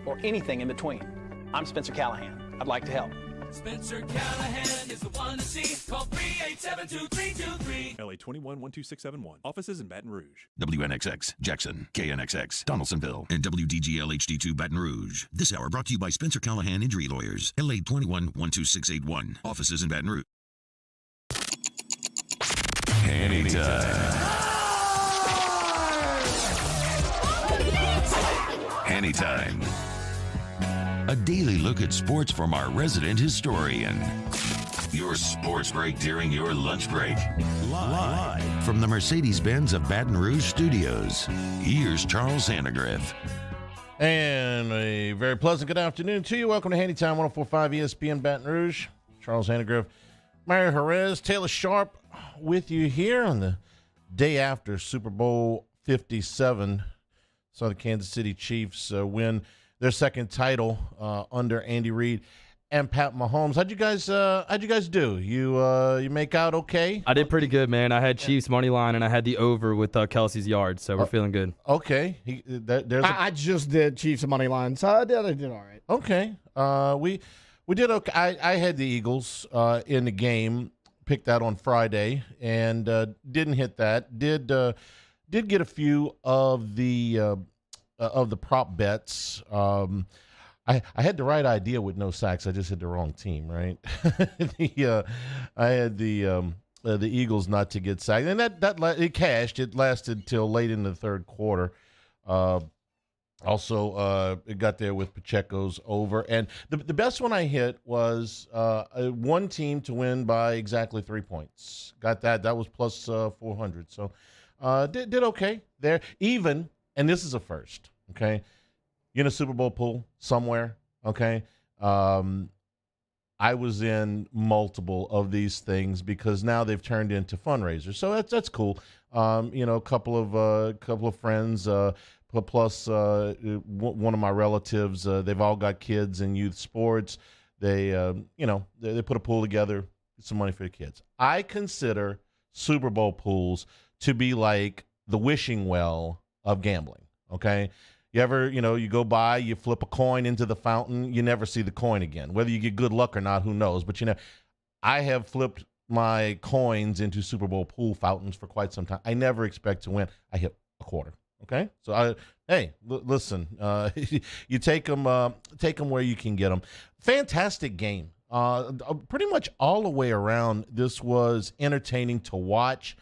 or anything in between. I'm Spencer Callahan. I'd like to help. Spencer Callahan is the one to see. Call 387-2323. LA 21-12671. Offices in Baton Rouge. WNXX, Jackson, KNXX, Donaldsonville, and WDGL HD2 Baton Rouge. This hour brought to you by Spencer Callahan Injury Lawyers. LA 21-12681. Offices in Baton Rouge. Hanny time. Hanny time. A daily look at sports from our resident historian. Your sports break during your lunch break. Live from the Mercedes-Benz of Baton Rouge studios. Here's Charles Sandegriff. And a very pleasant good afternoon to you. Welcome to Handy Time 104.5 ESPN Baton Rouge. Charles Sandegriff, Mario Jerez, Taylor Sharp with you here on the day after Super Bowl 57. Saw the Kansas City Chiefs win their second title under Andy Reid and Pat Mahomes. How'd you guys do? You make out okay? I did pretty good, man. I had Chiefs money line and I had the over with Kelsey's yards, so we're feeling good. Okay, I just did Chiefs money line, so I did all right. Okay, we did okay. I had the Eagles in the game. Picked that on Friday and didn't hit that. Did get a few of the prop bets. I had the right idea with no sacks. I just hit the wrong team, right? I had the Eagles not to get sacked, and that it cashed. It lasted till late in the third quarter. Also, it got there with Pacheco's over, and the best one I hit was one team to win by exactly 3 points. Got that. That was plus 400. So did okay there. Even, and this is a first. Okay. You're in a Super Bowl pool somewhere, okay? I was in multiple of these things because now they've turned into fundraisers, so that's cool. A couple of friends, plus one of my relatives. They've all got kids in youth sports. They put a pool together, get some money for the kids. I consider Super Bowl pools to be like the wishing well of gambling. Okay. You ever, you go by, you flip a coin into the fountain, you never see the coin again. Whether you get good luck or not, who knows? But, I have flipped my coins into Super Bowl pool fountains for quite some time. I never expect to win. I hit a quarter, okay? So, listen, you take them where you can get them. Fantastic game. Pretty much all the way around, this was entertaining to watch.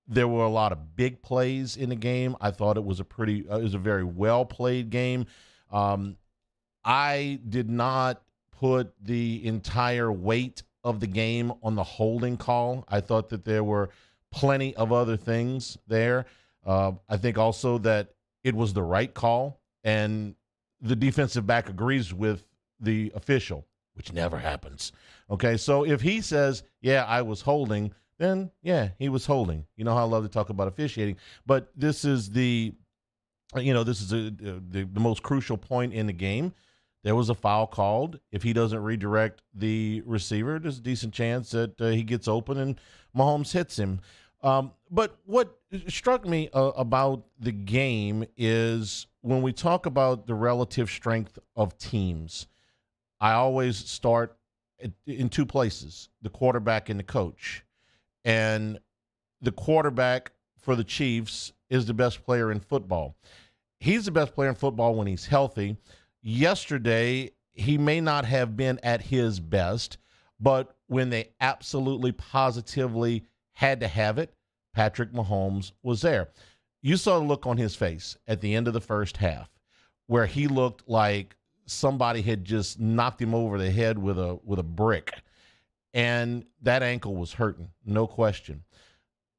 There were a lot of big plays in the game. I thought it was a very well played game. I did not put the entire weight of the game on the holding call. I thought that there were plenty of other things there. I think also that it was the right call, and the defensive back agrees with the official, which never happens. Okay, so if he says, "Yeah, I was holding," then, yeah, he was holding. You know how I love to talk about officiating. But this is the most crucial point in the game. There was a foul called. If he doesn't redirect the receiver, there's a decent chance that he gets open and Mahomes hits him. But what struck me about the game is when we talk about the relative strength of teams, I always start in two places, the quarterback and the coach. And the quarterback for the Chiefs is the best player in football. He's the best player in football when he's healthy. Yesterday, he may not have been at his best, but when they absolutely positively had to have it, Patrick Mahomes was there. You saw the look on his face at the end of the first half where he looked like somebody had just knocked him over the head with a brick. And that ankle was hurting, no question.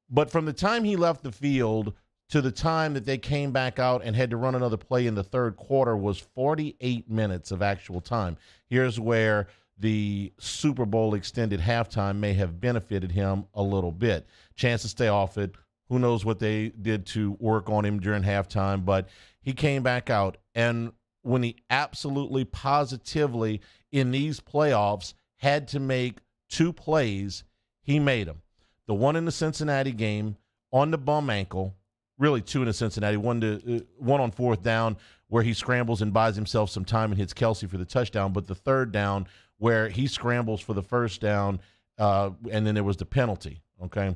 But from the time he left the field to the time that they came back out and had to run another play in the third quarter was 48 minutes of actual time. Here's where the Super Bowl extended halftime may have benefited him a little bit. Chance to stay off it. Who knows what they did to work on him during halftime, but he came back out. And when he absolutely positively in these playoffs had to make two plays, he made them. The one in the Cincinnati game on the bum ankle, really two in the Cincinnati, one on fourth down where he scrambles and buys himself some time and hits Kelsey for the touchdown, but the third down where he scrambles for the first down, and then there was the penalty, okay?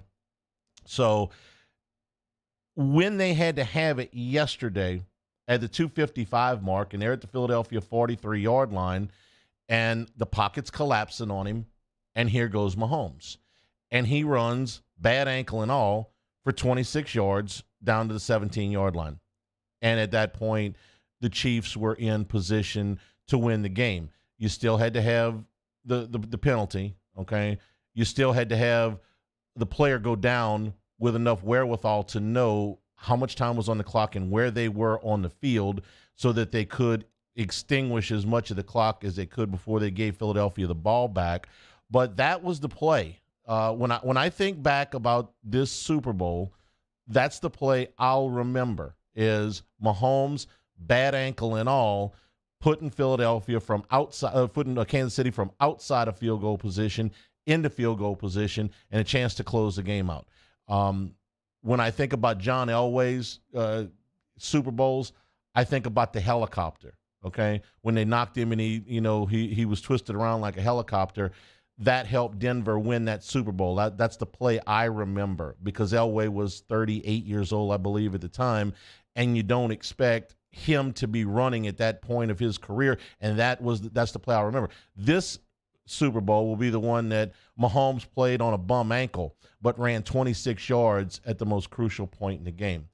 So when they had to have it yesterday at the 2:55 mark, and they're at the Philadelphia 43-yard line, and the pocket's collapsing on him, and here goes Mahomes. And he runs, bad ankle and all, for 26 yards down to the 17-yard line. And at that point, the Chiefs were in position to win the game. You still had to have the penalty, okay? You still had to have the player go down with enough wherewithal to know how much time was on the clock and where they were on the field so that they could extinguish as much of the clock as they could before they gave Philadelphia the ball back. But that was the play. When I think back about this Super Bowl, that's the play I'll remember is Mahomes, bad ankle and all, putting Philadelphia from outside, putting Kansas City from outside of field goal position into field goal position and a chance to close the game out. When I think about John Elway's Super Bowls, I think about the helicopter, okay? When they knocked him and he was twisted around like a helicopter, that helped Denver win that Super Bowl. That's the play I remember because Elway was 38 years old, I believe, at the time, and you don't expect him to be running at that point of his career, and that's the play I remember. This Super Bowl will be the one that Mahomes played on a bum ankle but ran 26 yards at the most crucial point in the game.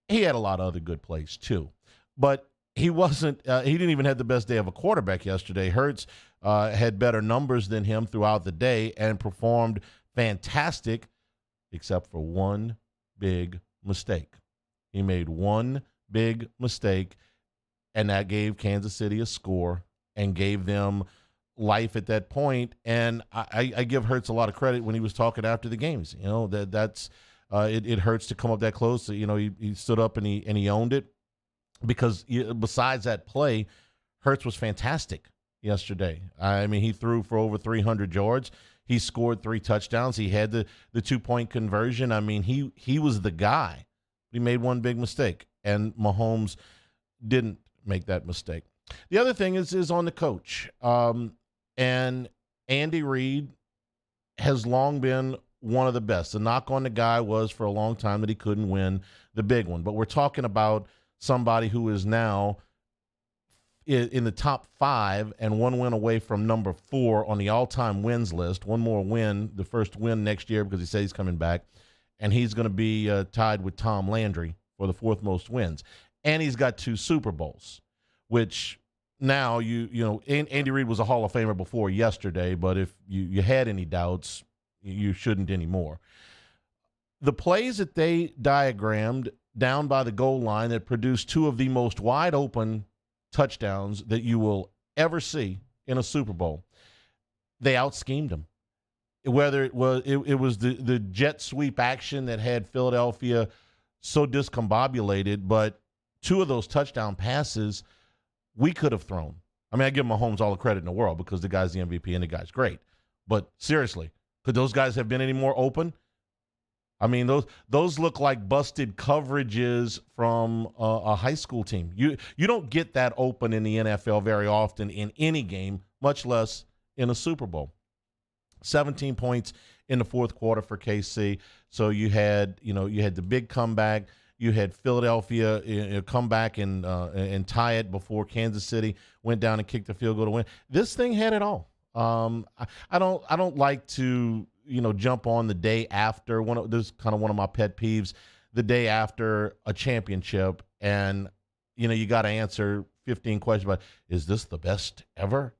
He had a lot of other good plays too, but he didn't even have the best day of a quarterback yesterday. Hurts had better numbers than him throughout the day and performed fantastic except for one big mistake. He made one big mistake, and that gave Kansas City a score and gave them life at that point. And I give Hurts a lot of credit when he was talking after the games. It hurts to come up that close. He stood up and he owned it because besides that play, Hurts was fantastic yesterday. I mean, he threw for over 300 yards. He scored 3 touchdowns. He had the 2-point conversion. I mean, he was the guy. He made one big mistake, and Mahomes didn't make that mistake. The other thing is on the coach. And Andy Reid has long been one of the best. The knock on the guy was for a long time that he couldn't win the big one. But we're talking about somebody who is now in the top 5 and one win away from number 4 on the all-time wins list. One more win, the first win next year because he says he's coming back. And he's going to be tied with Tom Landry for the 4th most wins. And he's got 2 Super Bowls, which now Andy Reid was a Hall of Famer before yesterday, but if you had any doubts, you shouldn't anymore. The plays that they diagrammed down by the goal line that produced 2 of the most wide-open touchdowns that you will ever see in a Super Bowl, they out-schemed them. Whether it was the jet sweep action that had Philadelphia so discombobulated, but 2 of those touchdown passes we could have thrown. I mean, I give Mahomes all the credit in the world because the guy's the MVP and the guy's great. But seriously, could those guys have been any more open? I mean, those look like busted coverages from a high school team. You don't get that open in the NFL very often in any game, much less in a Super Bowl. 17 points in the 4th quarter for KC. So you had the big comeback. You had Philadelphia come back and tie it before Kansas City went down and kicked the field goal to win. This thing had it all. I don't like to jump on the day after. This is kind of one of my pet peeves. The day after a championship, and you got to answer 15 questions about, is this the best ever?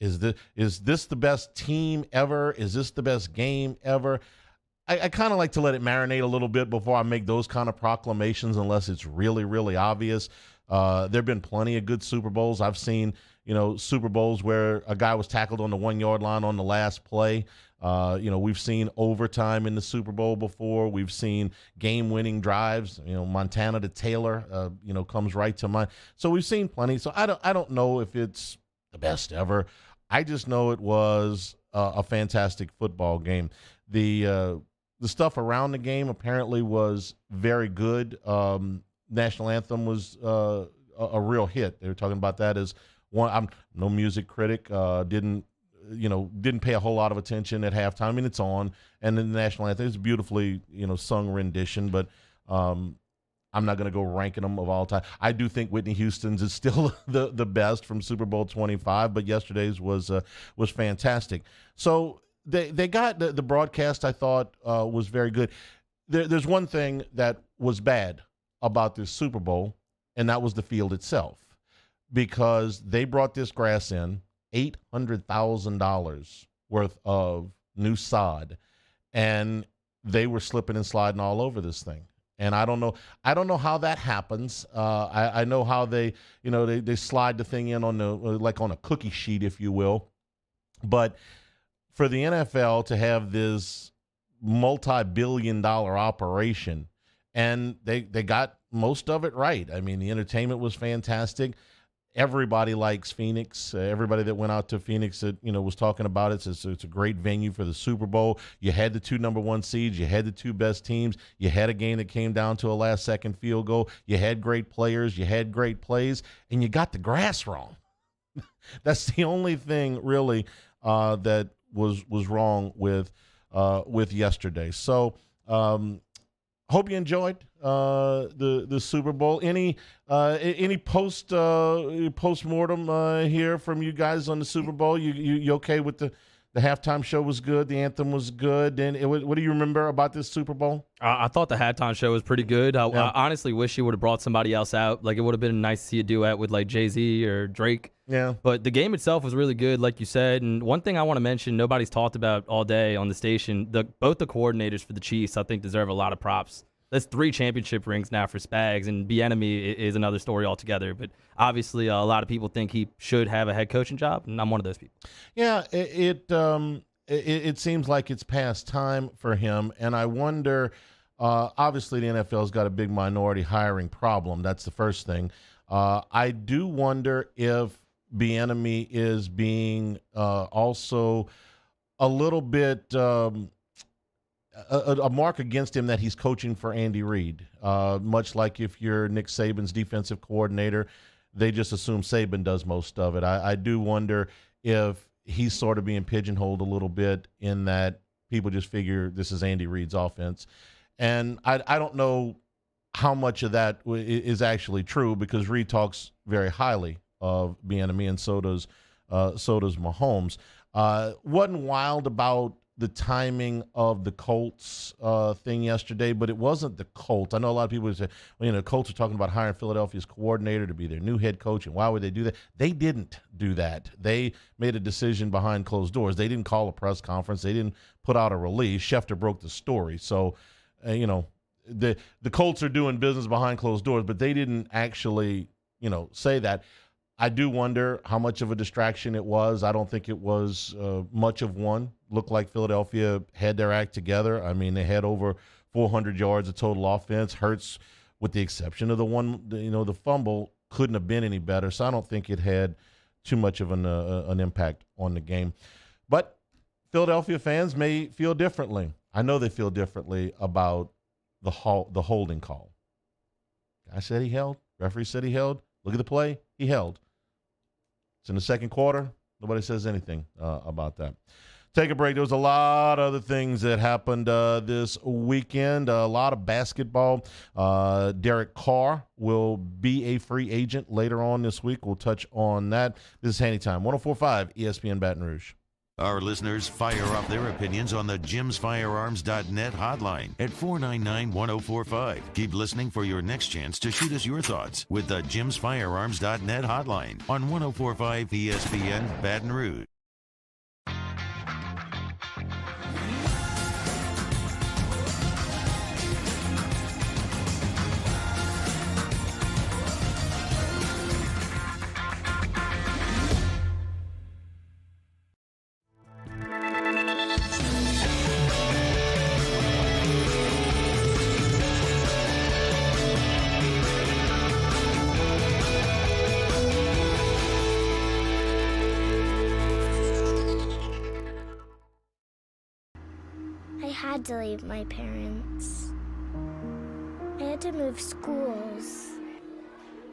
Is this the best team ever? Is this the best game ever? I kind of like to let it marinate a little bit before I make those kind of proclamations, unless it's really, really obvious. There have been plenty of good Super Bowls. I've seen, Super Bowls where a guy was tackled on the 1-yard line on the last play. We've seen overtime in the Super Bowl before. We've seen game-winning drives. Montana to Taylor, comes right to mind. So we've seen plenty. So I don't know if it's the best ever. I just know it was a fantastic football game. The stuff around the game apparently was very good. National anthem was a real hit. They were talking about that as one. I'm no music critic. Didn't pay a whole lot of attention at halftime. I mean, it's on, and then the national anthem is beautifully sung rendition, but I'm not going to go ranking them of all time. I do think Whitney Houston's is still the best from Super Bowl 25, but yesterday's was fantastic. So they got the broadcast. I thought was very good. There's one thing that was bad about this Super Bowl, and that was the field itself, because they brought this grass in, $800,000 worth of new sod, and they were slipping and sliding all over this thing. And I don't know how that happens. I know how they slide the thing in on on a cookie sheet, if you will. But for the NFL to have this multi-billion-dollar operation, and they got most of it right. I mean, the entertainment was fantastic. Everybody likes Phoenix. Everybody that went out to Phoenix that was talking about it says it's a great venue for the Super Bowl. You had the 2 number 1 seeds. You had the 2 best teams. You had a game that came down to a last-second field goal. You had great players. You had great plays, and you got the grass wrong. That's the only thing really that was wrong with yesterday. So hope you enjoyed the Super Bowl. Any postmortem here from you guys on the Super Bowl? You okay with the halftime show was good, the anthem was good, and what do you remember about this Super Bowl? I thought the halftime show was pretty good. I honestly wish you would have brought somebody else out. Like, it would have been nice to see a duet with like Jay-Z or Drake. Yeah. But the game itself was really good, like you said. And one thing I want to mention, nobody's talked about all day on the station, both the coordinators for the Chiefs, I think, deserve a lot of props. That's 3 championship rings now for Spags, and Bieniemy is another story altogether. But obviously, a lot of people think he should have a head coaching job, and I'm one of those people. Yeah, it seems like it's past time for him, and I wonder. Obviously, the NFL's got a big minority hiring problem. That's the first thing. I do wonder if Bieniemy is being also a little bit. A mark against him that he's coaching for Andy Reid. Much like if you're Nick Saban's defensive coordinator, they just assume Saban does most of it. I do wonder if he's sort of being pigeonholed a little bit in that people just figure this is Andy Reid's offense. And I don't know how much of that is actually true, because Reid talks very highly of Bieniemy, and so does Mahomes. Wasn't wild about the timing of the Colts thing yesterday, but it wasn't the Colts. I know a lot of people say, well, the Colts are talking about hiring Philadelphia's coordinator to be their new head coach, and why would they do that? They didn't do that. They made a decision behind closed doors. They didn't call a press conference. They didn't put out a release. Schefter broke the story. So, the Colts are doing business behind closed doors, but they didn't actually, say that. I do wonder how much of a distraction it was. I don't think it was much of one. Looked like Philadelphia had their act together. I mean, they had over 400 yards of total offense. Hurts, with the exception of the fumble, couldn't have been any better. So I don't think it had too much of an impact on the game. But Philadelphia fans may feel differently. I know they feel differently about the holding call. Guy said he held. Referee said he held. Look at the play. He held. It's in the second quarter. Nobody says anything about that. Take a break. There was a lot of other things that happened this weekend. A lot of basketball. Derek Carr will be a free agent later on this week. We'll touch on that. This is Hanny Time, 104.5 ESPN Baton Rouge. Our listeners fire up their opinions on the jimsfirearms.net hotline at 499-1045. Keep listening for your next chance to shoot us your thoughts with the jimsfirearms.net hotline on 104.5 ESPN Baton Rouge. I had to leave my parents. I had to move schools.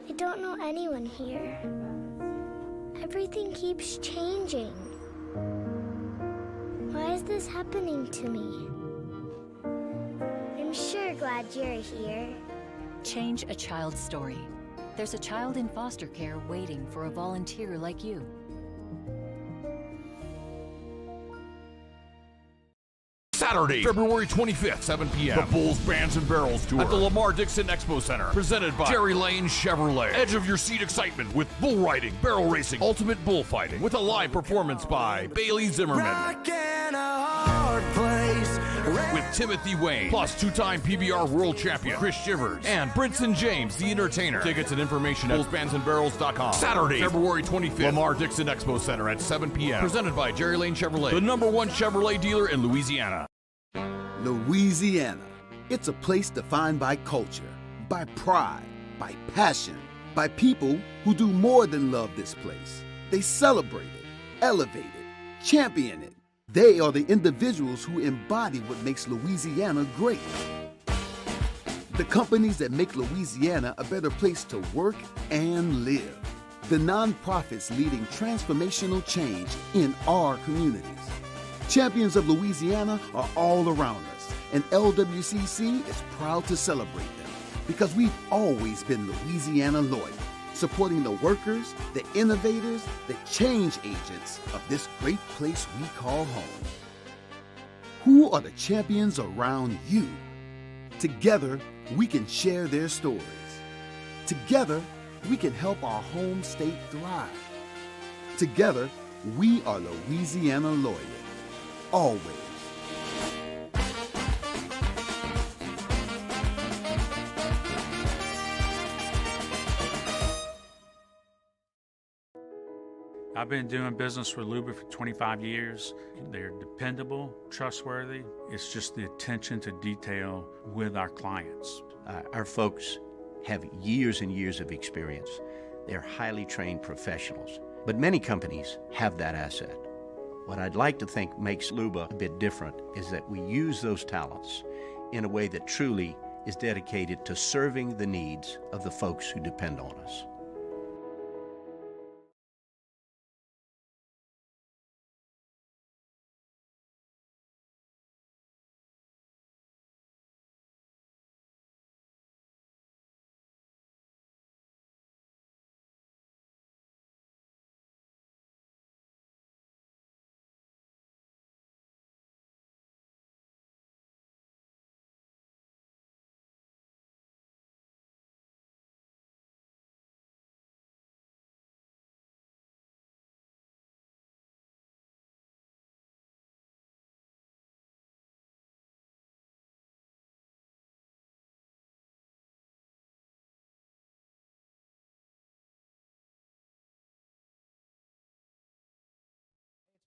I don't know anyone here. Everything keeps changing. Why is this happening to me? I'm sure glad you're here. Change a child's story. There's a child in foster care waiting for a volunteer like you. Saturday, February 25th, 7 p.m. The Bulls, Bands, and Barrels Tour at the Lamar Dixon Expo Center. Presented by Jerry Lane Chevrolet. Edge of your seat excitement with bull riding, barrel racing, ultimate bullfighting. With a live performance by Bailey Zimmerman. With Timothy Wayne. Plus two-time PBR world champion Chris Shivers. And Brinson James, the entertainer. Tickets and information at bullsbandsandbarrels.com. Saturday, February 25th. Lamar Dixon Expo Center at 7 p.m. Presented by Jerry Lane Chevrolet. The #1 Chevrolet dealer in Louisiana. Louisiana. It's a place defined by culture, by pride, by passion, by people who do more than love this place. They celebrate it, elevate it, champion it. They are the individuals who embody what makes Louisiana great. The companies that make Louisiana a better place to work and live. The nonprofits leading transformational change in our communities. Champions of Louisiana are all around us, and LWCC is proud to celebrate them because we've always been Louisiana loyal, supporting the workers, the innovators, the change agents of this great place we call home. Who are the champions around you? Together, we can share their stories. Together, we can help our home state thrive. Together, we are Louisiana loyal. Always. I've been doing business with Luba for 25 years. They're dependable, trustworthy. It's just the attention to detail with our clients. Our folks have years and years of experience. They're highly trained professionals, but many companies have that asset. What I'd like to think makes Luba a bit different is that we use those talents in a way that truly is dedicated to serving the needs of the folks who depend on us.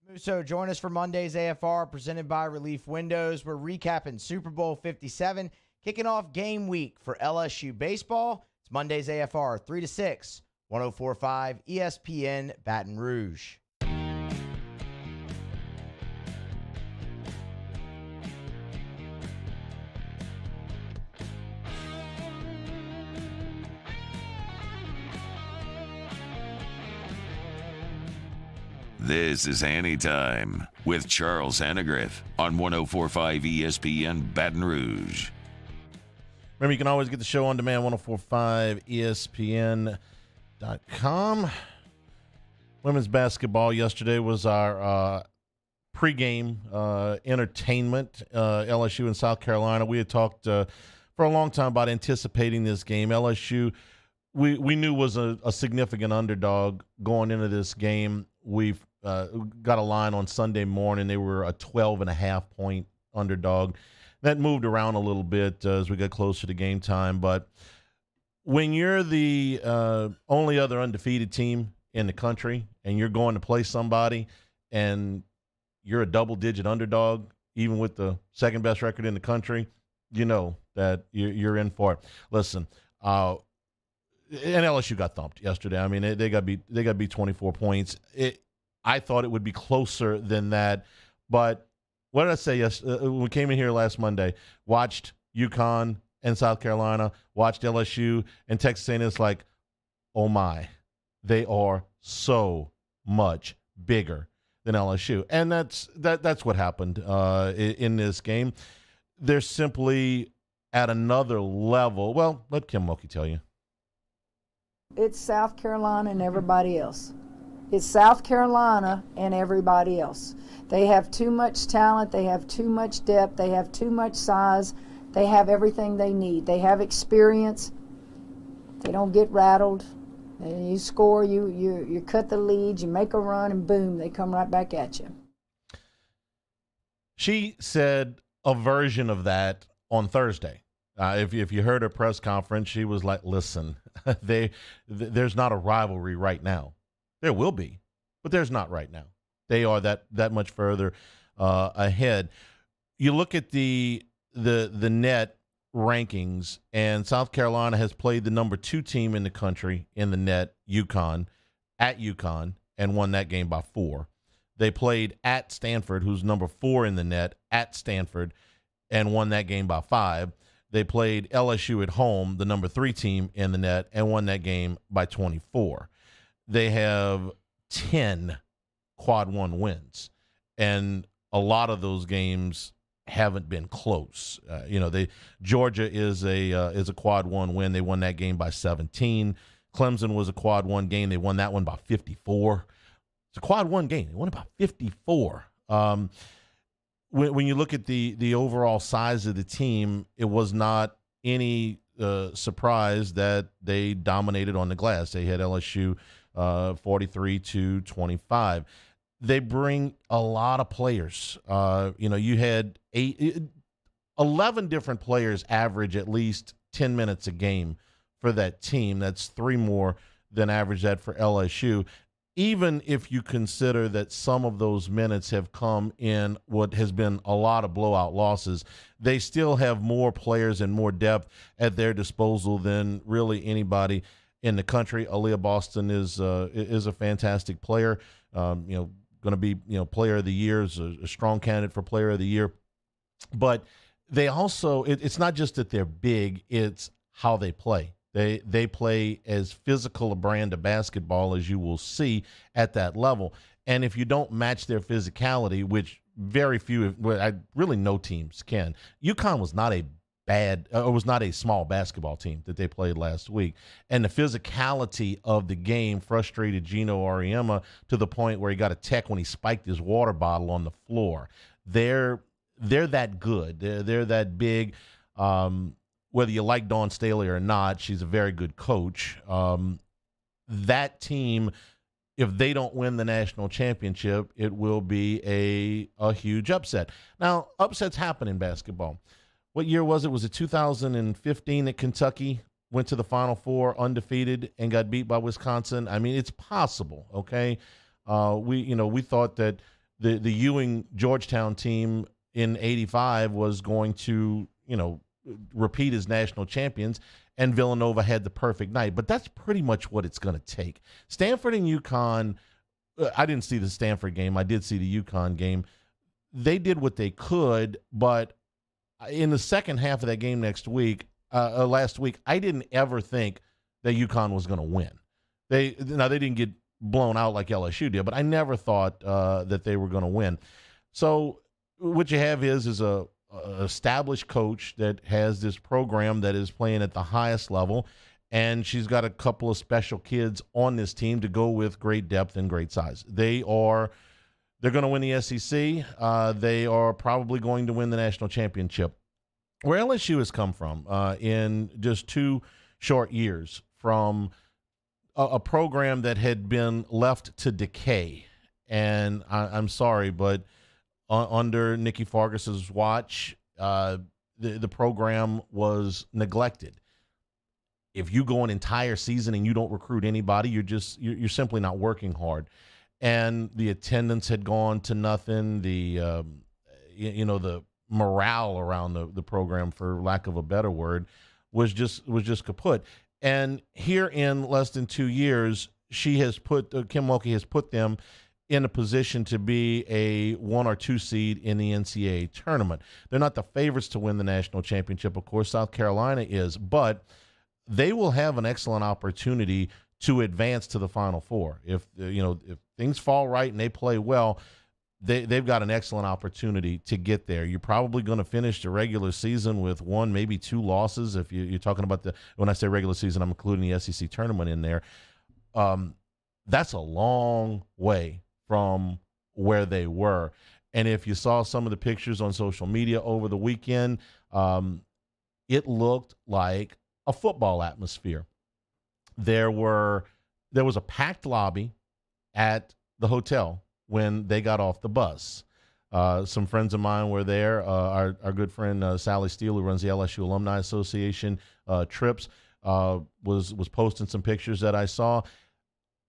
Musso, join us for Monday's AFR presented by Relief Windows. We're recapping Super Bowl 57, kicking off game week for LSU baseball. It's Monday's AFR, 3 to 6, 104.5 ESPN Baton Rouge. This is Hanny Time with Charles Hannegriff on 104.5 ESPN Baton Rouge. Remember, you can always get the show on demand, 1045ESPN.com. Women's basketball yesterday was our pregame entertainment, LSU and South Carolina. We had talked for a long time about anticipating this game. LSU, we knew was a significant underdog going into this game. We've got a line on Sunday morning. They were a 12.5-point underdog. That moved around a little bit as we got closer to game time. But when you're the only other undefeated team in the country and you're going to play somebody and you're a double-digit underdog, even with the second-best record in the country, you know that you're in for it. Listen, and LSU got thumped yesterday. I mean, they got beat 24 points. I thought it would be closer than that. But what did I say when we came in here last Monday? Watched UConn and South Carolina, watched LSU and Texas A&M. It's like, oh my, they are so much bigger than LSU. And that's what happened in this game. They're simply at another level. Well, let Kim Mulkey tell you. It's South Carolina and everybody else. It's South Carolina and everybody else. They have too much talent. They have too much depth. They have too much size. They have everything they need. They have experience. They don't get rattled. And you score, you cut the lead, you make a run, and boom, they come right back at you. She said a version of that on Thursday. If you heard her press conference, she was like, listen, there's not a rivalry right now. There will be, but there's not right now. They are that much further ahead. You look at the net rankings, and South Carolina has played the number 2 team in the country in the net, UConn, at UConn, and won that game by 4. They played at Stanford, who's number 4 in the net, at Stanford, and won that game by 5. They played LSU at home, the number 3 team in the net, and won that game by 24. They have 10 quad 1 wins, and a lot of those games haven't been close. Georgia is a quad 1 win. They won that game by 17. Clemson was a quad 1 game. They won that one by 54. It's a quad 1 game. They won it by 54. When you look at the overall size of the team, it was not any surprise that they dominated on the glass. They had LSU 43-25. They bring a lot of players. You had 11 different players average at least 10 minutes a game for that team. That's 3 more than average that for LSU. Even if you consider that some of those minutes have come in what has been a lot of blowout losses, they still have more players and more depth at their disposal than really anybody in the country. Aaliyah Boston is a fantastic player. Going to be player of the year, is a strong candidate for player of the year. But they also it's not just that they're big; it's how they play. They play as physical a brand of basketball as you will see at that level. And if you don't match their physicality, which very few, really no teams can. UConn was not a small basketball team that they played last week. And the physicality of the game frustrated Gino Auriemma to the point where he got a tech when he spiked his water bottle on the floor. They're that good. They're that big. Whether you like Dawn Staley or not, she's a very good coach. That team, if they don't win the national championship, it will be a huge upset. Now, upsets happen in basketball. What year was it? Was it 2015 that Kentucky went to the Final Four undefeated and got beat by Wisconsin? I mean, it's possible, okay? We thought that the Ewing Georgetown team in '85 was going to, repeat as national champions, and Villanova had the perfect night. But that's pretty much what it's going to take. Stanford and UConn, I didn't see the Stanford game. I did see the UConn game. They did what they could, but in the second half of that game last week, I didn't ever think that UConn was going to win. They didn't get blown out like LSU did, but I never thought that they were going to win. So what you have is a established coach that has this program that is playing at the highest level, and she's got a couple of special kids on this team to go with great depth and great size. They're going to win the SEC. They are probably going to win the national championship. Where LSU has come from in just 2 short years, from a program that had been left to decay, and I'm sorry, but under Nikki Fargas's watch, the program was neglected. If you go an entire season and you don't recruit anybody, you're simply not working hard. And the attendance had gone to nothing. The morale around the program, for lack of a better word, was just kaput. And here in less than 2 years, Kim Mulkey has put them in a position to be a 1 or 2 seed in the NCAA tournament. They're not the favorites to win the national championship. Of course, South Carolina is, but they will have an excellent opportunity to advance to the Final Four. If things fall right and they play well, they've got an excellent opportunity to get there. You're probably going to finish the regular season with 1, maybe 2 losses. If you're talking about when I say regular season, I'm including the SEC tournament in there. That's a long way from where they were. And if you saw some of the pictures on social media over the weekend, it looked like a football atmosphere. There was a packed lobby at the hotel when they got off the bus. Some friends of mine were there. Our good friend Sally Steele, who runs the LSU Alumni Association trips, was posting some pictures that I saw.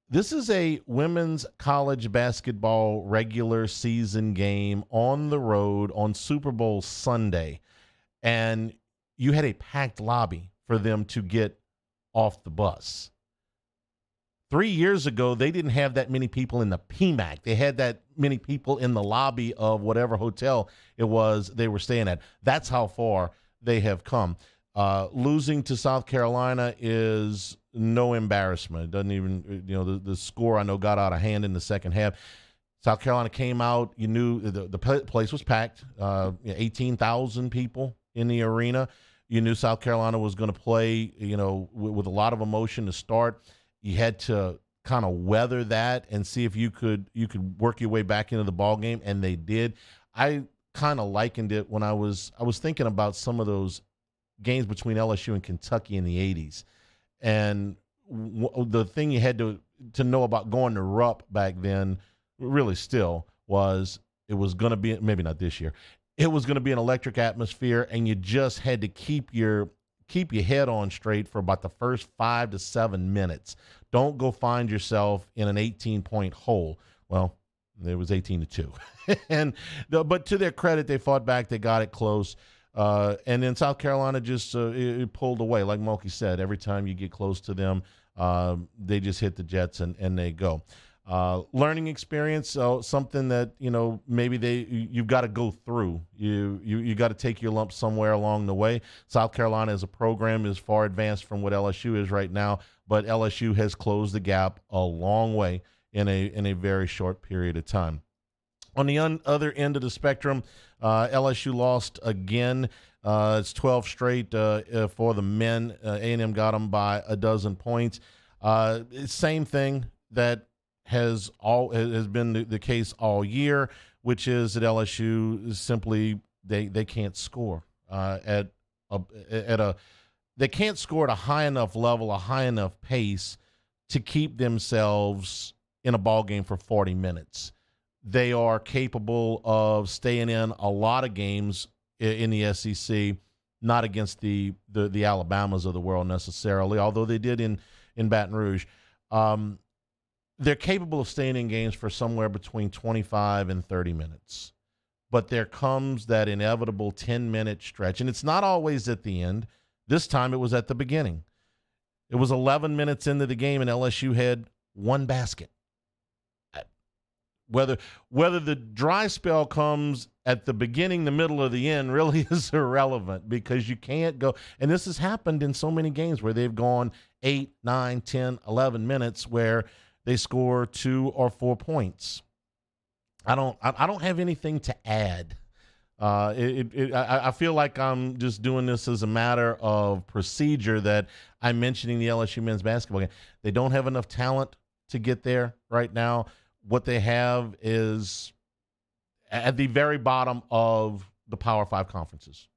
This is a women's college basketball regular season game on the road on Super Bowl Sunday, and you had a packed lobby for them to get off the bus. 3 years ago, they didn't have that many people in the PMAC. They had that many people in the lobby of whatever hotel it was they were staying at. That's how far they have come. Losing to South Carolina is no embarrassment. It doesn't even, the score I know got out of hand in the second half. South Carolina came out. You knew the place was packed, 18,000 people in the arena. You knew South Carolina was going to play, with a lot of emotion to start. You had to kind of weather that and see if you could work your way back into the ball game, and they did. I kind of likened it when I was thinking about some of those games between LSU and Kentucky in the 80s. And the thing you had to know about going to Rupp back then, really still, was it was going to be, maybe not this year, it was going to be an electric atmosphere, and you just had to keep your head on straight for about the first 5 to 7 minutes. Don't go find yourself in an 18-point hole. Well, it was 18-2. But to their credit, they fought back. They got it close. And then South Carolina just it pulled away. Like Mulkey said, every time you get close to them, they just hit the jets and they go. Learning experience, something that maybe you've got to go through. You got to take your lumps somewhere along the way. South Carolina as a program is far advanced from what LSU is right now, but LSU has closed the gap a long way in a very short period of time. On the other end of the spectrum, LSU lost again. It's 12 straight for the men. A&M got them by 12 points. Same thing that has been the case all year, which is that LSU simply they can't score they can't score at a high enough level, a high enough pace to keep themselves in a ball game for 40 minutes. They are capable of staying in a lot of games in the SEC, not against the Alabamas of the world necessarily, although they did in Baton Rouge. They're capable of staying in games for somewhere between 25 and 30 minutes. But there comes that inevitable 10-minute stretch, and it's not always at the end. This time it was at the beginning. It was 11 minutes into the game, and LSU had one basket. Whether the dry spell comes at the beginning, the middle, or the end really is irrelevant, because you can't go. And this has happened in so many games where they've gone 8, 9, 10, 11 minutes where they score 2 or 4 points. I don't have anything to add. I feel like I'm just doing this as a matter of procedure, that I'm mentioning the LSU men's basketball game. They don't have enough talent to get there right now. What they have is at the very bottom of the Power 5 conferences.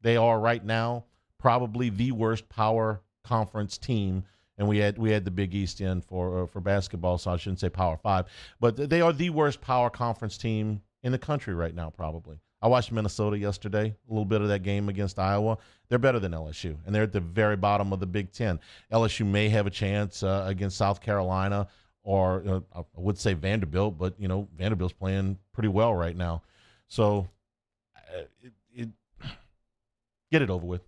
They are right now probably the worst Power Conference team, and we had the Big East in for basketball, so I shouldn't say Power 5, but they are the worst Power Conference team in the country right now, probably. I watched Minnesota yesterday, a little bit of that game against Iowa. They're better than LSU, and they're at the very bottom of the Big Ten. LSU may have a chance against South Carolina, or I would say Vanderbilt, but Vanderbilt's playing pretty well right now. So get it over with.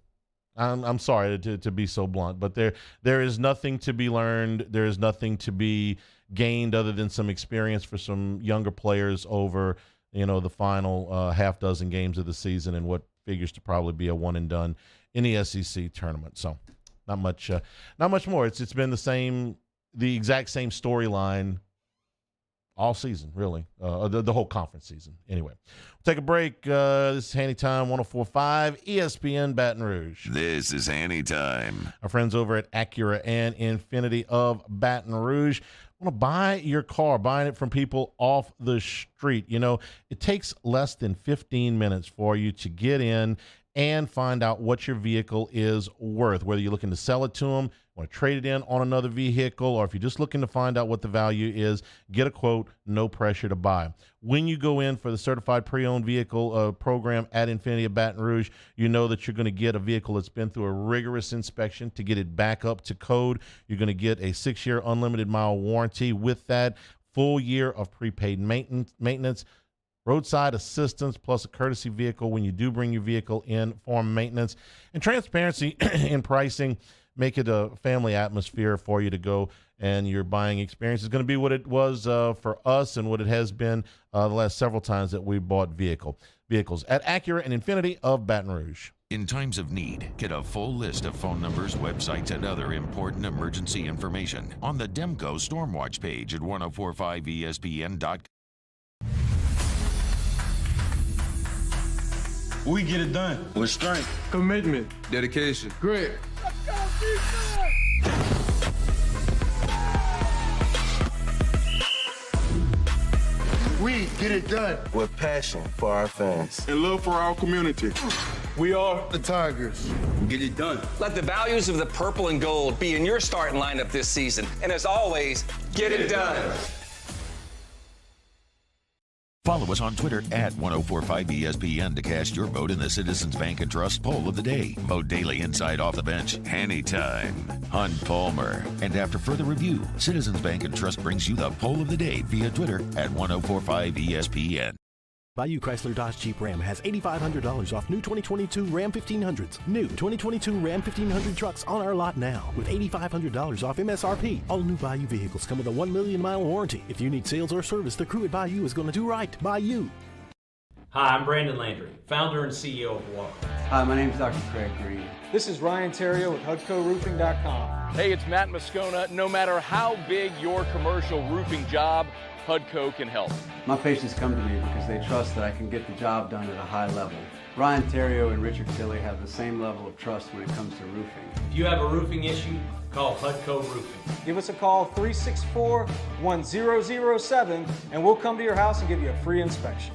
I'm sorry to be so blunt, but there is nothing to be learned. There is nothing to be gained other than some experience for some younger players over the final half dozen games of the season, and what figures to probably be a one and done in the SEC tournament. So not much more. It's been the same the exact same storyline all season, really, the whole conference season. Anyway, we'll take a break. This is Hanny Time, 104.5 ESPN Baton Rouge. This is Hanny Time. Our friends over at Acura and Infinity of Baton Rouge want to buy your car, buying it from people off the street. You know, it takes less than 15 minutes for you to get in and find out what your vehicle is worth, whether you're looking to sell it to them, want to trade it in on another vehicle, or if you're just looking to find out what the value is, get a quote, no pressure to buy. When you go in for the Certified Pre-Owned Vehicle program at Infinity of Baton Rouge, you know that you're going to get a vehicle that's been through a rigorous inspection to get it back up to code. You're going to get a 6-year unlimited mile warranty with that, full year of prepaid maintenance, roadside assistance, plus a courtesy vehicle when you do bring your vehicle in for maintenance, and transparency in pricing. Make it a family atmosphere for you to go, and your buying experience is going to be what it was for us and what it has been the last several times that we bought vehicles at Acura and Infinity of Baton Rouge. In times of need, get a full list of phone numbers, websites, and other important emergency information on the Demco Stormwatch page at 1045ESPN.com. We get it done with strength, commitment, dedication, grit. We get it done with passion for our fans and love for our community. We are the Tigers. Get it done. Let the values of the purple and gold be in your starting lineup this season. And as always, get it done. Follow us on Twitter at 1045ESPN to cast your vote in the Citizens Bank and Trust poll of the day. Vote daily inside Off the Bench, Hanny Time, Hunt Palmer. And after further review, Citizens Bank and Trust brings you the poll of the day via Twitter at 1045ESPN. Bayou Chrysler Dodge Jeep Ram has $8,500 off new 2022 Ram 1500s. New 2022 Ram 1500 trucks on our lot now with $8,500 off MSRP. All new Bayou vehicles come with a 1 million mile warranty. If you need sales or service, the crew at Bayou is going to do right by you. Hi, I'm Brandon Landry, founder and CEO of Walk. Hi, my name is Dr. Craig Green. This is Ryan Terrio with HUDCORoofing.com. Hey, it's Matt Moscona. No matter how big your commercial roofing job, HUDCO can help. My patients come to me because they trust that I can get the job done at a high level. Ryan Terrio and Richard Tilley have the same level of trust when it comes to roofing. If you have a roofing issue, call HUDCO Roofing. Give us a call, 364-1007, and we'll come to your house and give you a free inspection.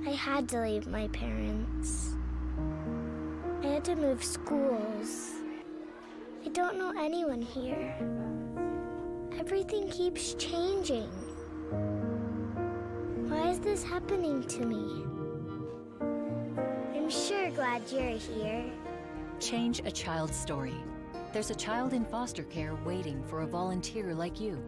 I had to leave my parents. I had to move schools. I don't know anyone here. Everything keeps changing. Why is this happening to me? I'm sure glad you're here. Change a child's story. There's a child in foster care waiting for a volunteer like you.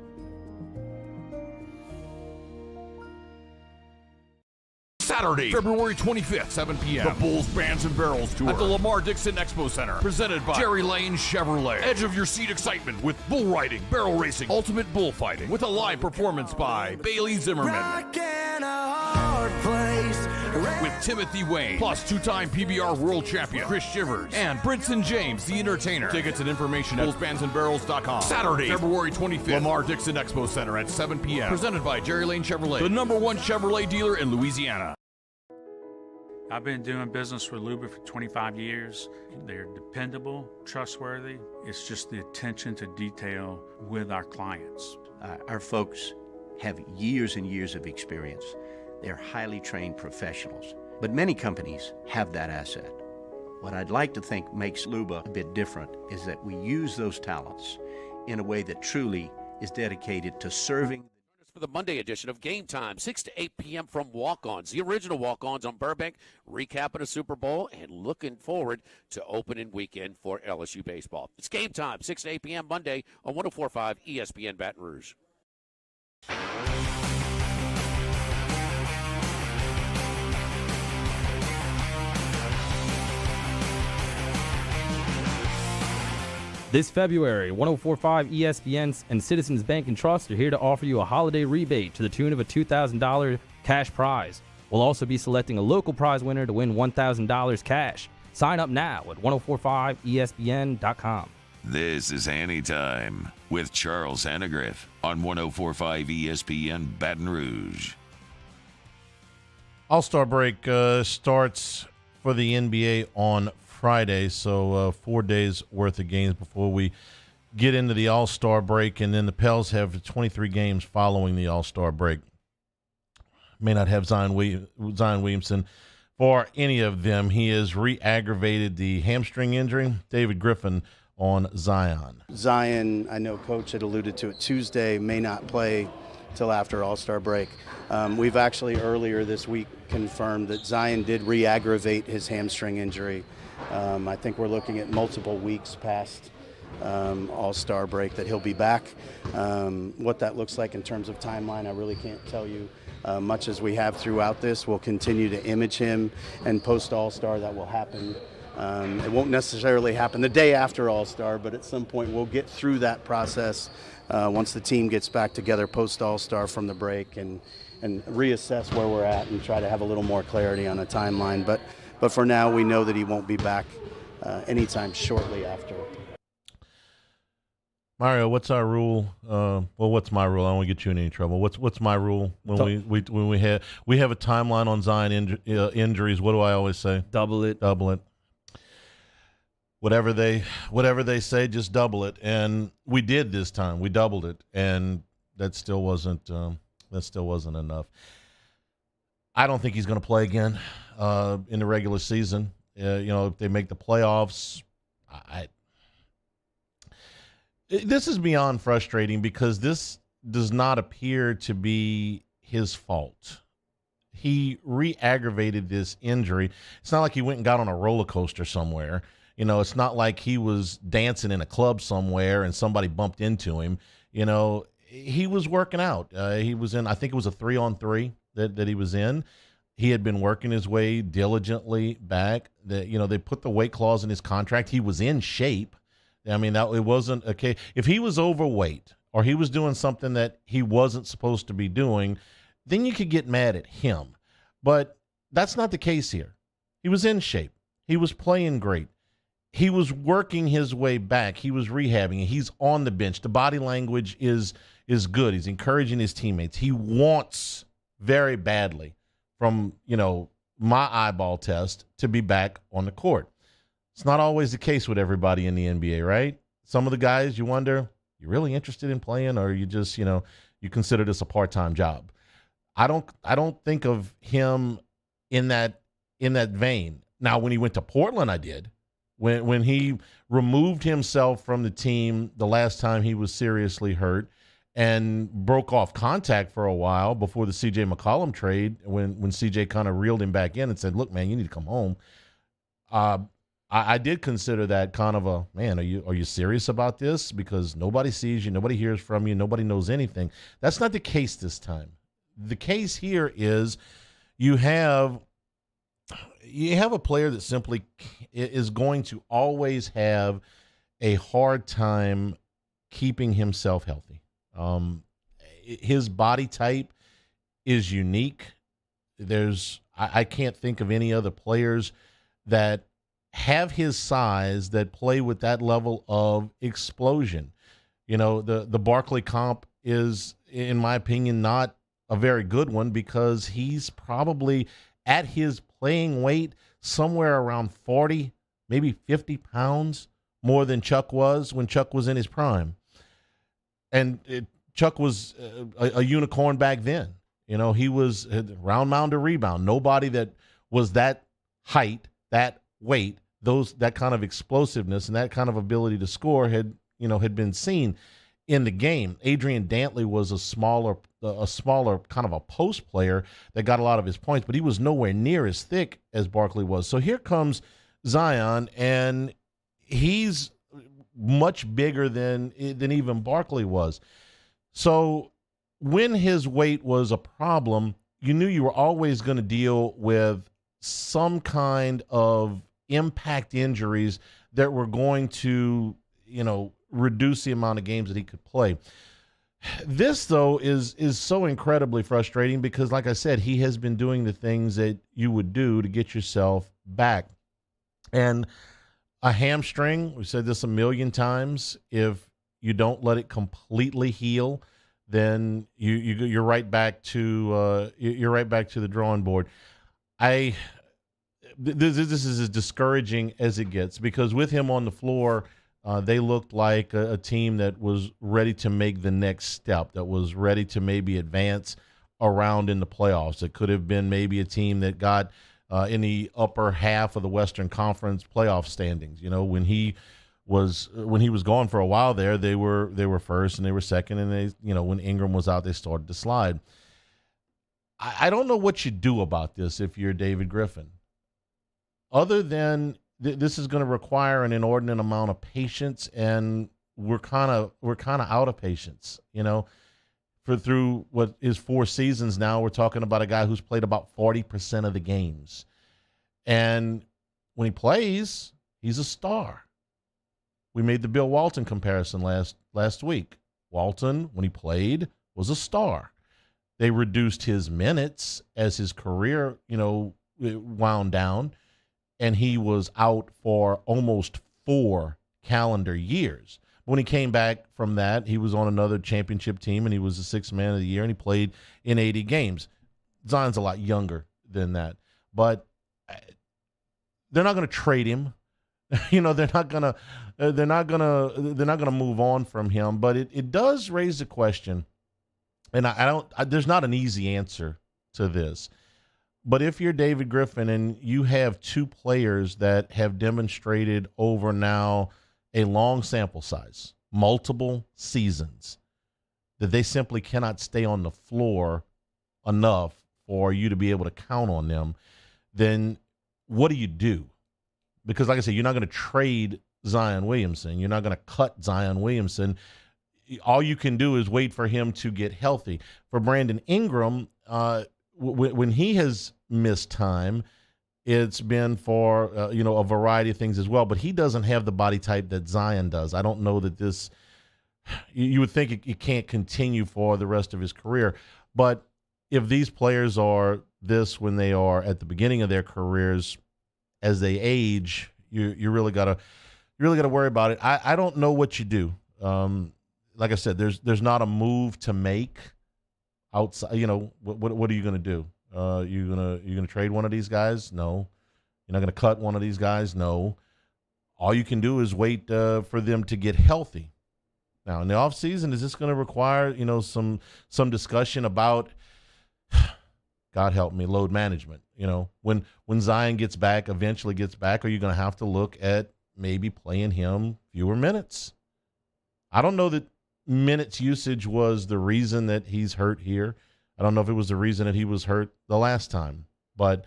Saturday, February 25th, 7 p.m. The Bulls Bands and Barrels Tour at the Lamar Dixon Expo Center. Presented by Jerry Lane Chevrolet. Edge of your seat excitement with bull riding, barrel racing, ultimate bullfighting with a live performance by Bailey Zimmerman. With Timothy Wayne, plus two-time PBR world champion Chris Shivers, and Brinson James, the entertainer. Tickets and information at bullsbandsandbarrels.com. Saturday, February 25th, Lamar Dixon Expo Center at 7 p.m. Presented by Jerry Lane Chevrolet, the #1 Chevrolet dealer in Louisiana. I've been doing business with Luba for 25 years. They're dependable, trustworthy. It's just the attention to detail with our clients. Our folks have years and years of experience. They're highly trained professionals, but many companies have that asset. What I'd like to think makes Luba a bit different is that we use those talents in a way that truly is dedicated to serving. For the Monday edition of Game Time, 6 to 8 p.m. from Walk-Ons, the original Walk-Ons on Burbank, recapping a Super Bowl and looking forward to opening weekend for LSU baseball. It's Game Time, 6 to 8 p.m. Monday on 104.5 ESPN Baton Rouge. This February, 104.5 ESPN and Citizens Bank and Trust are here to offer you a holiday rebate to the tune of a $2,000 cash prize. We'll also be selecting a local prize winner to win $1,000 cash. Sign up now at 1045ESPN.com. This is Hanny Time with Charles Hannegriff on 104.5 ESPN Baton Rouge. All-Star break starts for the NBA on Friday, so 4 days worth of games before we get into the All-Star break, and then the Pels have 23 games following the All-Star break. May not have Zion Williamson for any of them. He has re-aggravated the hamstring injury. David Griffin on Zion. Zion, I know Coach had alluded to it Tuesday, may not play till after All-Star break. We've actually earlier this week confirmed that Zion did re-aggravate his hamstring injury. I think we're looking at multiple weeks past All-Star break that he'll be back. What that looks like in terms of timeline, I really can't tell you. Much as we have throughout this, we'll continue to image him, and post All-Star that will happen. It won't necessarily happen the day after All-Star, but at some point we'll get through that process once the team gets back together post All-Star from the break and reassess where we're at and try to have a little more clarity on a timeline. But for now, we know that he won't be back anytime shortly after. Mario, what's our rule? What's my rule? I don't want to get you in any trouble. What's my rule when we have a timeline on Zion injuries? What do I always say? Double it. Double it. Whatever they say, just double it. And we did this time. We doubled it, and that still wasn't enough. I don't think he's going to play again in the regular season. If they make the playoffs, this is beyond frustrating because this does not appear to be his fault. He re-aggravated this injury. It's not like he went and got on a roller coaster somewhere. It's not like he was dancing in a club somewhere and somebody bumped into him. He was working out. He was in, I think it was a 3-on-3 that he was in. He had been working his way diligently back. They put the weight clause in his contract. He was in shape. I mean, it wasn't okay. If he was overweight or he was doing something that he wasn't supposed to be doing, then you could get mad at him. But that's not the case here. He was in shape. He was playing great. He was working his way back. He was rehabbing. He's on the bench. The body language is good. He's encouraging his teammates. He wants very badly, from my eyeball test, to be back on the court. It's not always the case with everybody in the NBA, right? Some of the guys, you wonder, you really interested in playing, or you just you consider this a part-time job? I don't think of him in that vein. Now, when he went to Portland, I did. When he removed himself from the team the last time he was seriously hurt and broke off contact for a while before the C.J. McCollum trade, when C.J. kind of reeled him back in and said, look, man, you need to come home. I did consider that kind of a, man, are you serious about this? Because nobody sees you, nobody hears from you, nobody knows anything. That's not the case this time. The case here is you have a player that simply is going to always have a hard time keeping himself healthy. His body type is unique. I can't think of any other players that have his size that play with that level of explosion. The Barkley comp is, in my opinion, not a very good one because he's probably at his playing weight somewhere around 40, maybe 50 pounds more than Chuck was when Chuck was in his prime. And Chuck was a unicorn back then. He was round mound to rebound. Nobody that was that height, that weight, that kind of explosiveness and that kind of ability to score had been seen in the game. Adrian Dantley was a smaller kind of a post player that got a lot of his points, but he was nowhere near as thick as Barkley was. So here comes Zion, and he's much bigger than even Barkley was. So when his weight was a problem, you knew you were always going to deal with some kind of impact injuries that were going to, reduce the amount of games that he could play. This, though, is so incredibly frustrating because, like I said, he has been doing the things that you would do to get yourself back. And A hamstring, we said this a million times, if you don't let it completely heal, then you're right back to the drawing board. This is as discouraging as it gets, because with him on the floor, they looked like a team that was ready to make the next step, that was ready to maybe advance around in the playoffs. It could have been maybe a team that got in the upper half of the Western Conference playoff standings. You know, when he was gone for a while there, they were first and they were second, and they, you know, when Ingram was out, they started to slide. I don't know what you do about this if you're David Griffin, other than this is going to require an inordinate amount of patience, and we're kind of out of patience. You know, through what is 4 seasons now, we're talking about a guy who's played about 40% of the games, and when he plays, he's a star. We made the Bill Walton comparison last week. Walton, when he played, was a star. They reduced his minutes as his career, you know, wound down, and he was out for almost 4 calendar years. When he came back from that, he was on another championship team, and he was the 6th man of the year, and he played in 80 games. Zion's a lot younger than that, but they're not going to trade him. You know, they're not gonna move on from him. But it does raise the question, and there's not an easy answer to this. But if you're David Griffin and you have 2 players that have demonstrated over now a long sample size, multiple seasons, that they simply cannot stay on the floor enough for you to be able to count on them, then what do you do? Because, like I said, you're not going to trade Zion Williamson. You're not going to cut Zion Williamson. All you can do is wait for him to get healthy. For Brandon Ingram, when he has missed time, it's been for a variety of things as well. But he doesn't have the body type that Zion does. I don't know that this. You would think it can't continue for the rest of his career. But if these players are this when they are at the beginning of their careers, as they age, you really gotta worry about it. I don't know what you do. Like I said, there's not a move to make outside. You know, what are you gonna do? You gonna trade one of these guys? No. You're not gonna cut one of these guys? No. All you can do is wait for them to get healthy. Now, in the offseason, is this going to require some discussion about, God help me, load management? You know, when Zion eventually gets back, are you going to have to look at maybe playing him fewer minutes? I don't know that minutes usage was the reason that he's hurt here. I don't know if it was the reason that he was hurt the last time. But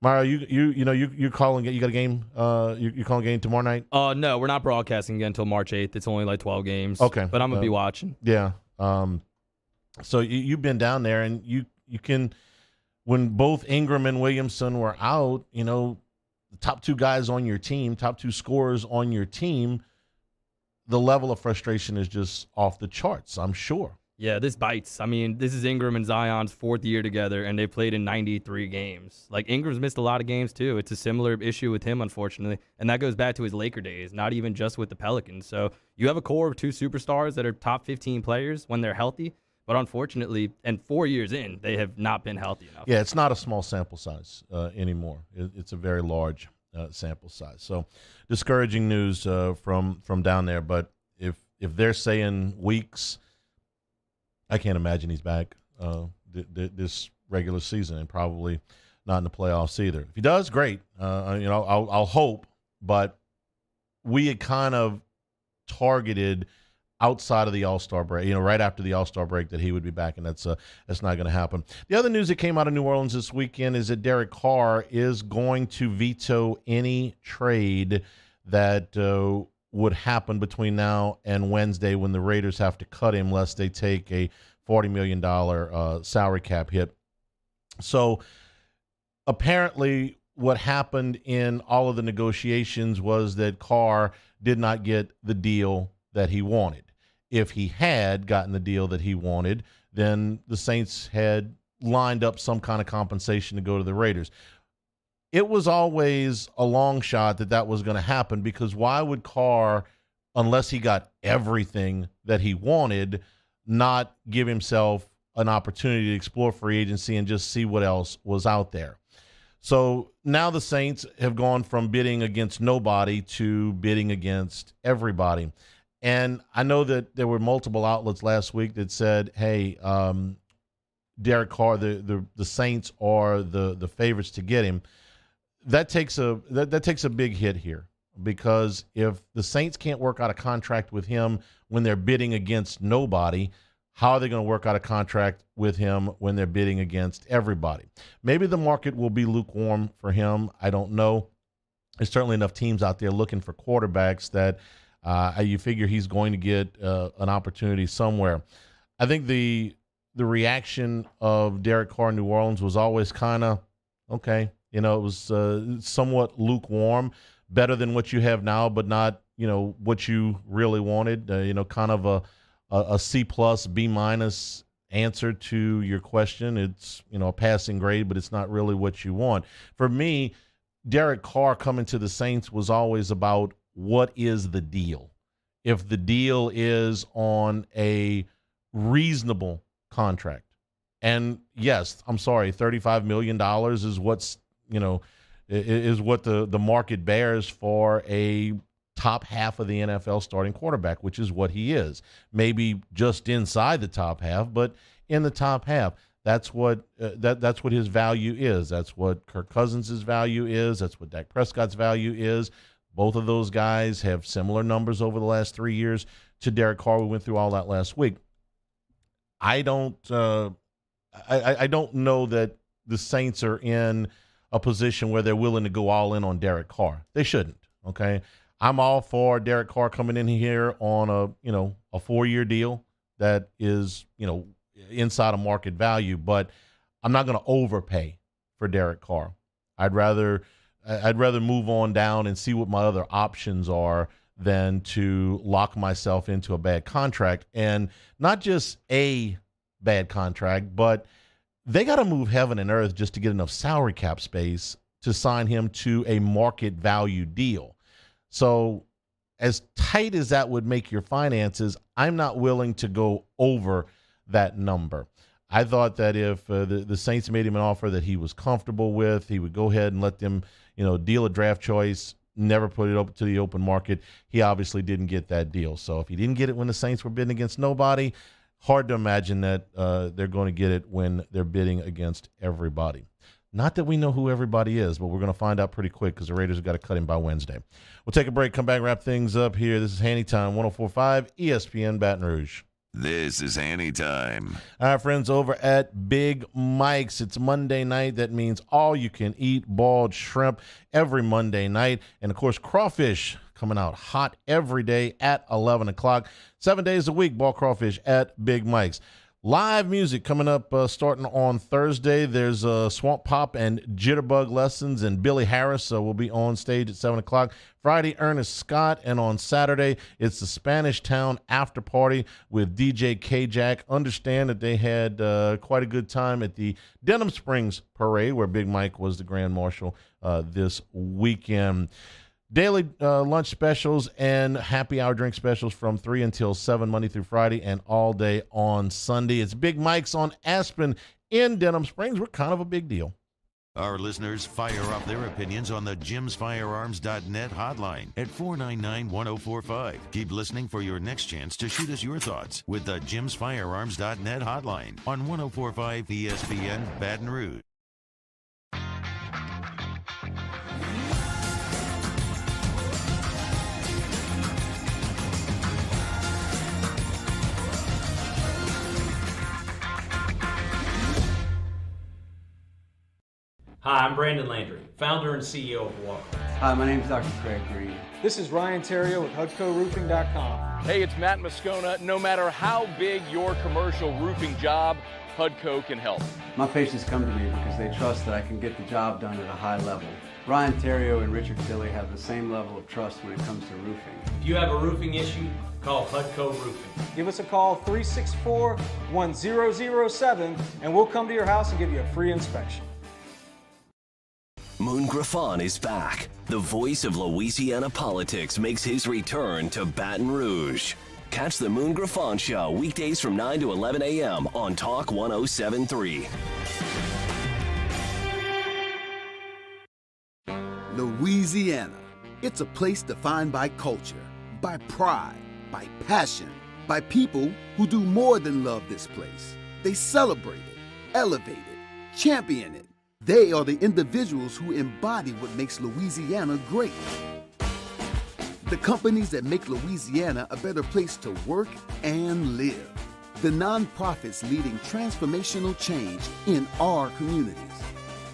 Mario, you're calling it. You got a game. You're calling a game tomorrow night. No, we're not broadcasting again until March 8th. It's only like 12 games. Okay, but I'm gonna be watching. Yeah. So you've been down there, and you can. When both Ingram and Williamson were out, the top 2 guys on your team, top 2 scorers on your team, the level of frustration is just off the charts, I'm sure. Yeah, this bites. I mean, this is Ingram and Zion's 4th year together, and they played in 93 games. Like, Ingram's missed a lot of games, too. It's a similar issue with him, unfortunately, and that goes back to his Laker days, not even just with the Pelicans. So you have a core of 2 superstars that are top 15 players when they're healthy, but unfortunately, and 4 years in, they have not been healthy enough. Yeah, it's not a small sample size anymore. It's a very large sample size. So discouraging news from down there. But if they're saying weeks, I can't imagine he's back this regular season, and probably not in the playoffs either. If he does, great. I'll hope. But we had kind of targeted outside of the All-Star break, right after the All-Star break, that he would be back, and that's not going to happen. The other news that came out of New Orleans this weekend is that Derek Carr is going to veto any trade that would happen between now and Wednesday, when the Raiders have to cut him lest they take a $40 million salary cap hit. So apparently what happened in all of the negotiations was that Carr did not get the deal that he wanted. If he had gotten the deal that he wanted, then the Saints had lined up some kind of compensation to go to the Raiders. it was always a long shot that was going to happen, because why would Carr, unless he got everything that he wanted, not give himself an opportunity to explore free agency and just see what else was out there? So now the Saints have gone from bidding against nobody to bidding against everybody. And I know that there were multiple outlets last week that said, hey, Derek Carr, the Saints are the favorites to get him. That takes a big hit here, because if the Saints can't work out a contract with him when they're bidding against nobody, how are they going to work out a contract with him when they're bidding against everybody? Maybe the market will be lukewarm for him. I don't know. There's certainly enough teams out there looking for quarterbacks that you figure he's going to get an opportunity somewhere. I think the reaction of Derek Carr in New Orleans was always kind of, okay, it was somewhat lukewarm, better than what you have now, but not, what you really wanted, kind of a C+, B- answer to your question. It's, a passing grade, but it's not really what you want. For me, Derek Carr coming to the Saints was always about, what is the deal? If the deal is on a reasonable contract, and yes, I'm sorry, $35 million is what's, is what the market bears for a top half of the NFL starting quarterback, which is what he is. Maybe just inside the top half, but in the top half. That's what his value is. That's what Kirk Cousins' value is. That's what Dak Prescott's value is. Both of those guys have similar numbers over the last 3 years to Derek Carr. We went through all that last week. I don't know that the Saints are in a position where they're willing to go all in on Derek Carr. They shouldn't. Okay, I'm all for Derek Carr coming in here on a 4-year deal that is inside of market value, but I'm not going to overpay for Derek Carr. I'd rather move on down and see what my other options are than to lock myself into a bad contract, and not just a bad contract, but they got to move heaven and earth just to get enough salary cap space to sign him to a market value deal. So as tight as that would make your finances, I'm not willing to go over that number. I thought that if the Saints made him an offer that he was comfortable with, he would go ahead and let them, deal a draft choice, never put it up to the open market. He obviously didn't get that deal. So if he didn't get it when the Saints were bidding against nobody, hard to imagine that they're going to get it when they're bidding against everybody. Not that we know who everybody is, but we're going to find out pretty quick, because the Raiders have got to cut him by Wednesday. We'll take a break, come back, wrap things up here. This is Hanny Time, 104.5 ESPN Baton Rouge. This is Hanny Time. All right, friends, over at Big Mike's. It's Monday night. That means all you can eat boiled shrimp every Monday night. And, of course, crawfish coming out hot every day at 11 o'clock. 7 days a week, boiled crawfish at Big Mike's. Live music coming up starting on Thursday. There's Swamp Pop and Jitterbug lessons, and Billy Harris will be on stage at 7 o'clock. Friday, Ernest Scott, and on Saturday, it's the Spanish Town After Party with DJ K-Jack. Understand that they had quite a good time at the Denham Springs Parade, where Big Mike was the Grand Marshal this weekend. Daily lunch specials and happy hour drink specials from 3 until 7 Monday through Friday, and all day on Sunday. It's Big Mike's on Aspen in Denham Springs. We're kind of a big deal. Our listeners fire off their opinions on the jimsfirearms.net hotline at 499-1045. Keep listening for your next chance to shoot us your thoughts with the jimsfirearms.net hotline on 104.5 ESPN Baton Rouge. Hi, I'm Brandon Landry, founder and CEO of Walker. Hi, my name is Dr. Craig Green. This is Ryan Terrio with HUDCORoofing.com. Hey, it's Matt Moscona. No matter how big your commercial roofing job, HUDCO can help. My patients come to me because they trust that I can get the job done at a high level. Ryan Terrio and Richard Tilley have the same level of trust when it comes to roofing. If you have a roofing issue, call HUDCO Roofing. Give us a call, 364-1007, and we'll come to your house and give you a free inspection. Moon Griffon is back. The voice of Louisiana politics makes his return to Baton Rouge. Catch the Moon Griffon Show weekdays from 9 to 11 a.m. on Talk 107.3. Louisiana. It's a place defined by culture, by pride, by passion, by people who do more than love this place. They celebrate it, elevate it, champion it. They are the individuals who embody what makes Louisiana great. The companies that make Louisiana a better place to work and live. The nonprofits leading transformational change in our communities.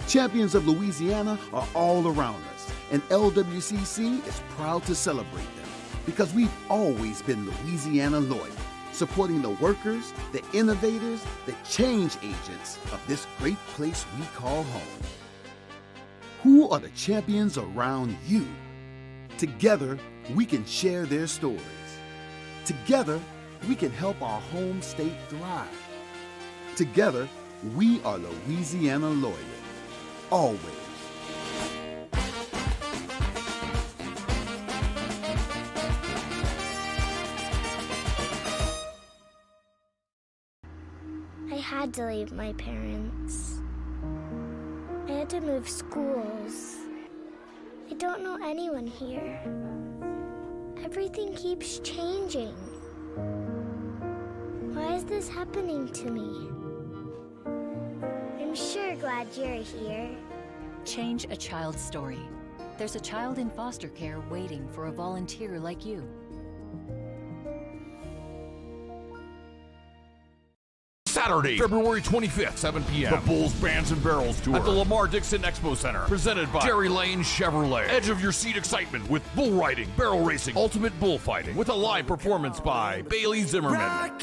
Champions of Louisiana are all around us, and LWCC is proud to celebrate them because we've always been Louisiana loyal, supporting the workers, the innovators, the change agents of this great place we call home. Who are the champions around you? Together, we can share their stories. Together, we can help our home state thrive. Together, we are Louisiana loyal. Always. I had to leave my parents. I had to move schools. I don't know anyone here. Everything keeps changing. Why is this happening to me? I'm sure glad you're here. Change a child's story. There's a child in foster care waiting for a volunteer like you. Saturday, February 25th, 7 p.m. The Bulls Bands and Barrels Tour at the Lamar Dixon Expo Center. Presented by Jerry Lane Chevrolet. Edge of your seat excitement with bull riding, barrel racing, ultimate bullfighting with a live performance by Bailey Zimmerman.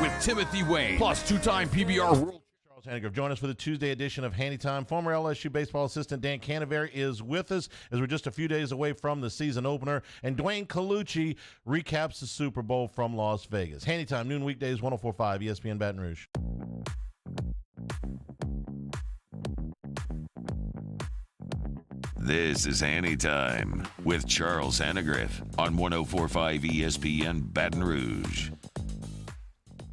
With Timothy Wayne, plus two-time PBR World Hanny, join us for the Tuesday edition of Hanny Time. Former LSU baseball assistant Dan Canaveri is with us as we're just a few days away from the season opener, and Dwayne Colucci recaps the Super Bowl from Las Vegas. Hanny Time, noon weekdays, 104.5 ESPN Baton Rouge. This is Hanny Time with Charles Hannegriff on 104.5 ESPN Baton Rouge.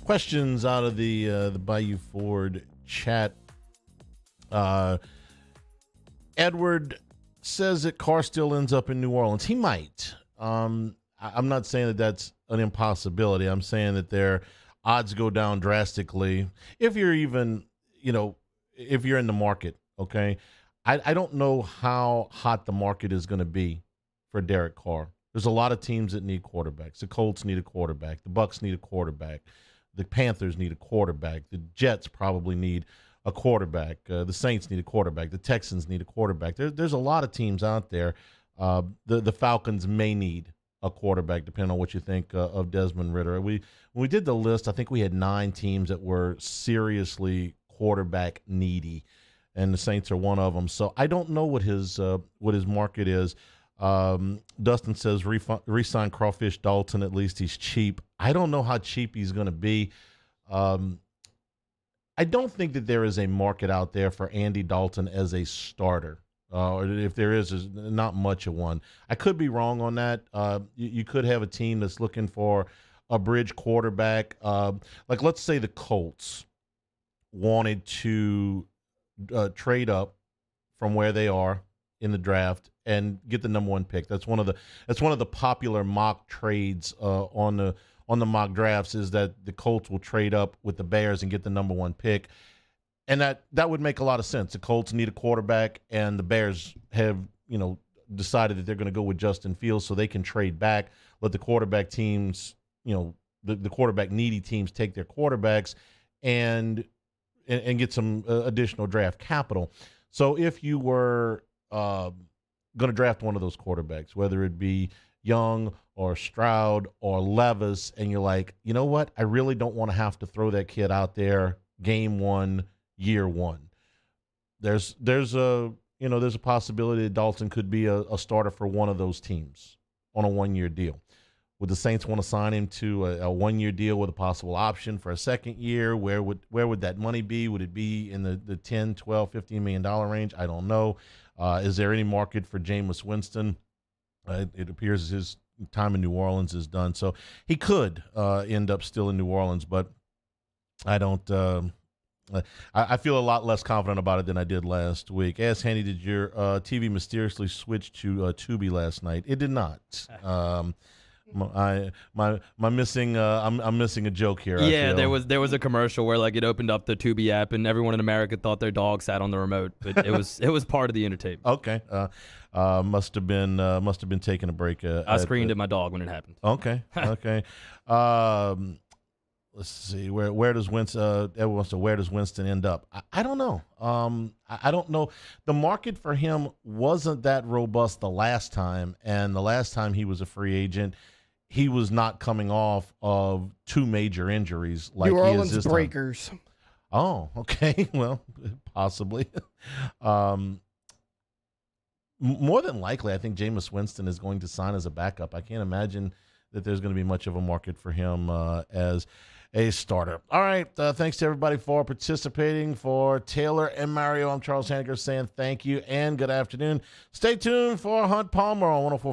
Questions out of the Bayou Ford chat. Edward says that Carr still ends up in New Orleans. He might. I'm not saying that that's an impossibility. I'm saying that their odds go down drastically if you're even, if you're in the market, okay? I don't know how hot the market is going to be for Derek Carr. There's a lot of teams that need quarterbacks. The Colts need a quarterback. The Bucs need a quarterback. The Panthers need a quarterback. The Jets probably need a quarterback. The Saints need a quarterback. The Texans need a quarterback. There's a lot of teams out there. The Falcons may need a quarterback, depending on what you think of Desmond Ridder. When we did the list, I think we had 9 teams that were seriously quarterback needy, and the Saints are one of them. So I don't know what his market is. Dustin says re-sign Crawfish Dalton. At least he's cheap. I don't know how cheap he's going to be. I don't think that there is a market out there for Andy Dalton as a starter. Or if there is not much of one. I could be wrong on that. You could have a team that's looking for a bridge quarterback. Like let's say the Colts wanted to trade up from where they are in the draft and get the number 1 pick. That's one of the popular mock trades on the mock drafts, is that the Colts will trade up with the Bears and get the number 1 pick. And that would make a lot of sense. The Colts need a quarterback, and the Bears have, decided that they're going to go with Justin Fields so they can trade back, let the quarterback teams, the quarterback needy teams take their quarterbacks and get some additional draft capital. So if you were going to draft one of those quarterbacks, whether it be Young or Stroud or Levis, and you're like, you know what, I really don't want to have to throw that kid out there game 1, year 1. There's a possibility that Dalton could be a starter for one of those teams on a 1-year deal. Would the Saints want to sign him to a one-year deal with a possible option for a second year? Where would that money be? Would it be in the 10, 12, $15 million range? I don't know. Is there any market for Jameis Winston? It appears his time in New Orleans is done. So he could end up still in New Orleans, but I don't I feel a lot less confident about it than I did last week. Ask Hanny, did your TV mysteriously switch to Tubi last night? It did not. I'm missing a joke here. Yeah, there was a commercial where like it opened up the Tubi app and everyone in America thought their dog sat on the remote, but it was part of the entertainment. Okay, must have been taking a break. I screamed at my dog when it happened. Okay, okay. Let's see where does Winston end up? I don't know. I don't know. The market for him wasn't that robust the last time, and the last time he was a free agent, he was not coming off of two major injuries like New he Orleans is this Breakers. time. Oh, okay. Well, possibly. More than likely, I think Jameis Winston is going to sign as a backup. I can't imagine that there's going to be much of a market for him as a starter. All right. Thanks to everybody for participating. For Taylor and Mario, I'm Charles Hanniger saying thank you and good afternoon. Stay tuned for Hunt Palmer on 104.5